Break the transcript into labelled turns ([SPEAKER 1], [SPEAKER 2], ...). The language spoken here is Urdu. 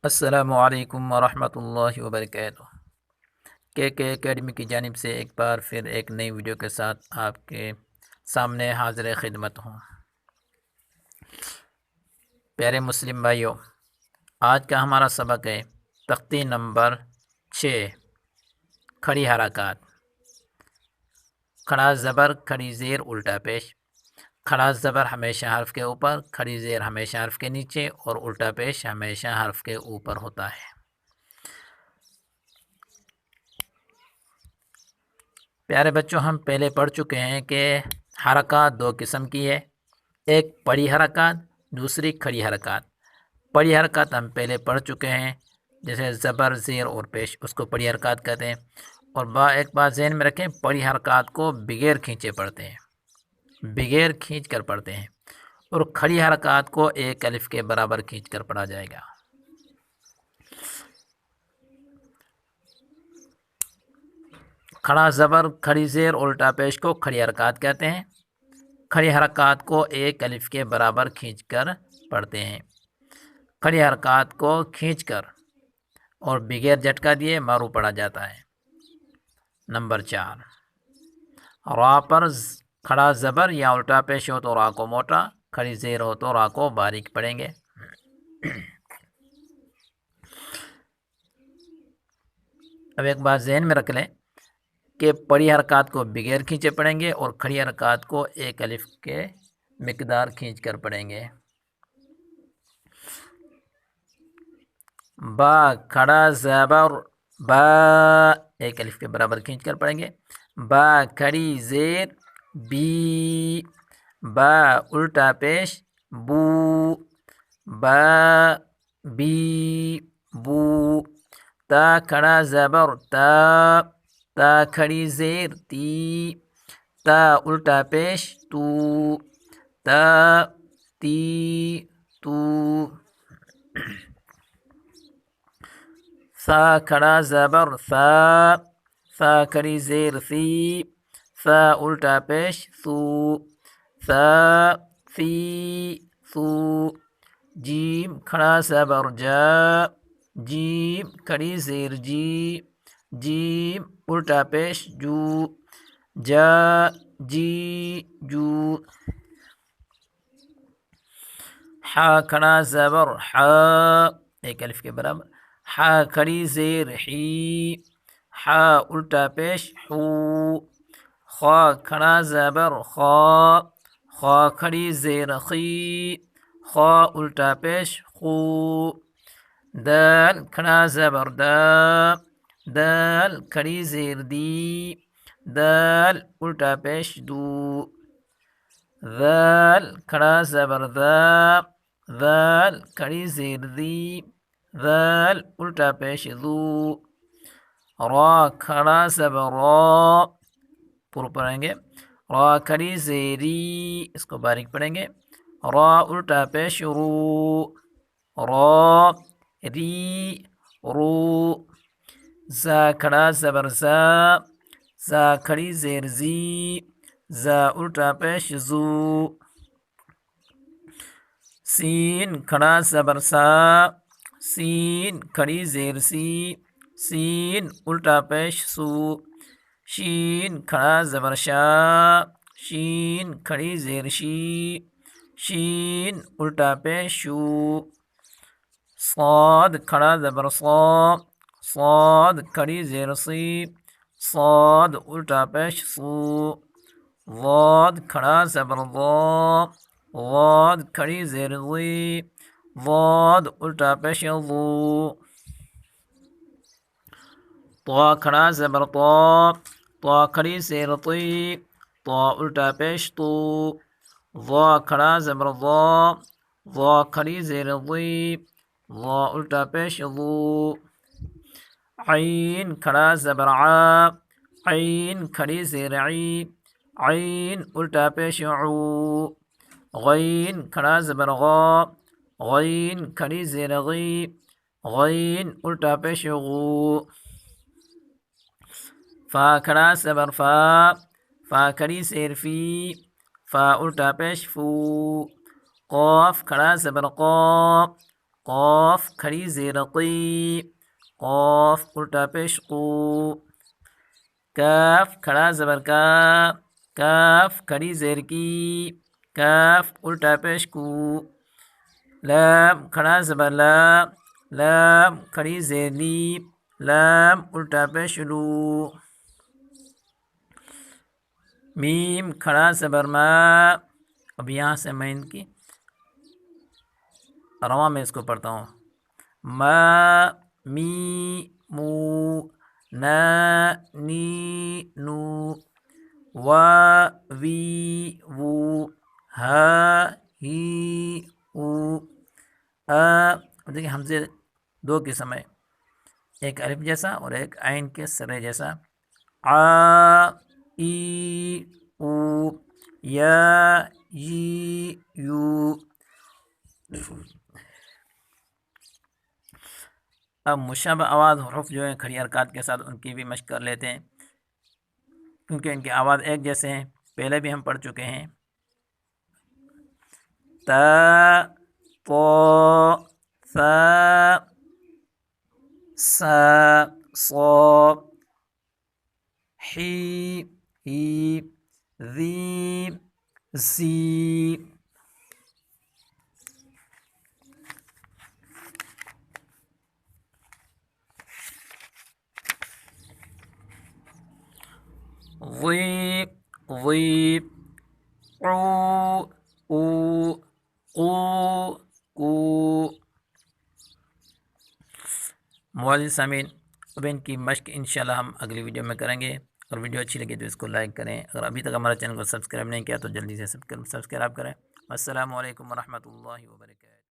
[SPEAKER 1] السلام علیکم ورحمۃ اللہ وبرکاتہ۔ کے اکیڈمی کی جانب سے ایک بار پھر ایک نئی ویڈیو کے ساتھ آپ کے سامنے حاضر خدمت ہوں۔ پیارے مسلم بھائیوں، آج کا ہمارا سبق ہے تختی نمبر 6، کھڑی حرکات۔ کھڑا زبر، کھڑی زیر، الٹا پیش۔ کھڑا زبر ہمیشہ حرف کے اوپر، کھڑی زیر ہمیشہ حرف کے نیچے، اور الٹا پیش ہمیشہ حرف کے اوپر ہوتا ہے۔ پیارے بچوں، ہم پہلے پڑھ چکے ہیں کہ حرکات دو قسم کی ہے، ایک پڑی حرکات، دوسری کھڑی حرکات۔ پڑی حرکات ہم پہلے پڑھ چکے ہیں، جیسے زبر، زیر اور پیش، اس کو پڑی حرکات کہتے ہیں۔ اور ایک بات ذہن میں رکھیں، پڑی حرکات کو بغیر کھینچے پڑھتے ہیں، بغیر کھینچ کر پڑھتے ہیں، اور کھڑی حرکات کو ایک الف کے برابر کھینچ کر پڑھا جائے گا۔ کھڑا زبر، کھڑی زیر، الٹا پیش کو کھڑی حرکات کہتے ہیں۔ کھڑی حرکات کو ایک الف کے برابر کھینچ کر پڑھتے ہیں۔ کھڑی حرکات کو کھینچ کر اور بغیر جھٹکا دیے مارو پڑھا جاتا ہے۔ نمبر 4، را پر کھڑا زبر یا الٹا پیش ہو تو را کو موٹا، کھڑی زیر ہو تو را کو باریک پڑھیں گے۔ اب ایک بات ذہن میں رکھ لیں کہ پڑی حرکات کو بغیر کھینچے پڑھیں گے اور کھڑی حرکات کو ایک الف کے مقدار کھینچ کر پڑھیں گے۔ با کھڑا زبر، با ایک الف کے برابر کھینچ کر پڑھیں گے۔ با کھڑی زیر، بی۔ با الٹا پیش، بو۔ با بی، بو۔ تا کھڑا زبر، تا۔ تا کھڑی زیر، تی۔ تا الٹا پیش، تو۔ تا تی، تو۔ ثا کھڑا زبر، ثا۔ ثا کھڑی زیر، ثی۔ ثا الٹا پیش، ثو۔ ثا ثی، ثو۔ جیم کھڑا زبر، جا۔ جیم کھڑی زیر، جی۔ جیم الٹا پیش، جو۔ جا جی، جو۔ حا کھڑا زبر، حا ایک الف کے برابر، حا کھڑی زیر، حی۔ حا الٹا پیش، حو۔ خا کھڑا زبر، خا۔ خا کھڑی زیر، خی۔ خا الٹا پیش، خو۔ دال کھڑا زبر، دا۔ دال کھڑی زیر، دی۔ دال الٹا پیش، دو۔ ذال کھڑا زبر، دا۔ ذال کھڑی زیر، دی۔ ذال الٹا پیش، ذو۔ را کھڑا زبر، را۔ پورا پڑھیں گے، را کھڑی زیری، اس کو باریک پڑھیں گے۔ را الٹا پیش، رو۔ را ری، رو۔ زا کھڑا زبر، زا۔ زا کھڑی زیر، زی۔ زا الٹا پیش، زو۔ سین کھڑا زبر، سا۔ سین کھڑی زیر، سی۔ سین الٹا پیش، سو۔ شین کھڑا زبر، شا۔ شین کھڑی زیر، شی۔ شین الٹا پیش، شو۔ صاد کھڑا زبر، صا۔ صاد کھڑی زیر، سی۔ صاد الٹا پیش، سو۔ ضاد کھڑا زبر، ضا۔ ضاد کھڑی زیر، ضی۔ ضاد الٹا پیش، ضو۔ طا کھڑا زبر، طا۔ طا کھڑی زیر، طی۔ طا الٹا پیش، طو۔ ضا کھڑا زبر، ضا۔ ضا کھڑی زیر، ضی۔ ضا الٹا پیش، ضو۔ عین کھڑا زبر، عا۔ عین کھڑی زیر، عی۔ عین الٹا پیش، عو۔ غین کھڑا زبر، غا۔ غین کھڑی زیر، غی۔ غین الٹا پیش، غو۔ فا کھڑا زبر، فا۔ فا کھڑی زیر، فی۔ فا الٹا پیش، فو۔ قاف کھڑا زبر، قا۔ قاف کھڑی زیر قی، قاف الٹا پیش قو، کاف کھڑا زبر کا، کاف کھڑی زیر کی، کاف الٹا پیش کو، لام کھڑا زبر لا، لام کھڑی زیر لی، لام الٹا پیش لو، میم کھڑا زبر ما۔ اب یہاں سے میں ان کی رواں میں اس کو پڑھتا ہوں، ما می مو، نا نی نو، وا وی وو، ہا ہی او، دیکھیں حمزے دو قسم ہے، ایک الف جیسا اور ایک عین کے سرے جیسا، آ ای او، یا ی یو۔ اب مشابہ آواز حروف جو ہیں کھڑی حرکات کے ساتھ، ان کی بھی مشق کر لیتے ہیں، کیونکہ ان کی آواز ایک جیسے ہیں، پہلے بھی ہم پڑھ چکے ہیں، تا تو ثا سا صا حی ہی ذی زی۔ ضی ضی، عو او، قو کو۔ معزز سامعین، اب ان کی مشق انشاءاللہ ہم اگلی ویڈیو میں کریں گے، اور ویڈیو اچھی لگے تو اس کو لائک کریں، اگر ابھی تک ہمارا چینل کو سبسکرائب نہیں کیا تو جلدی سے سبسکرائب کریں۔ السلام علیکم ورحمۃ اللہ وبرکاتہ۔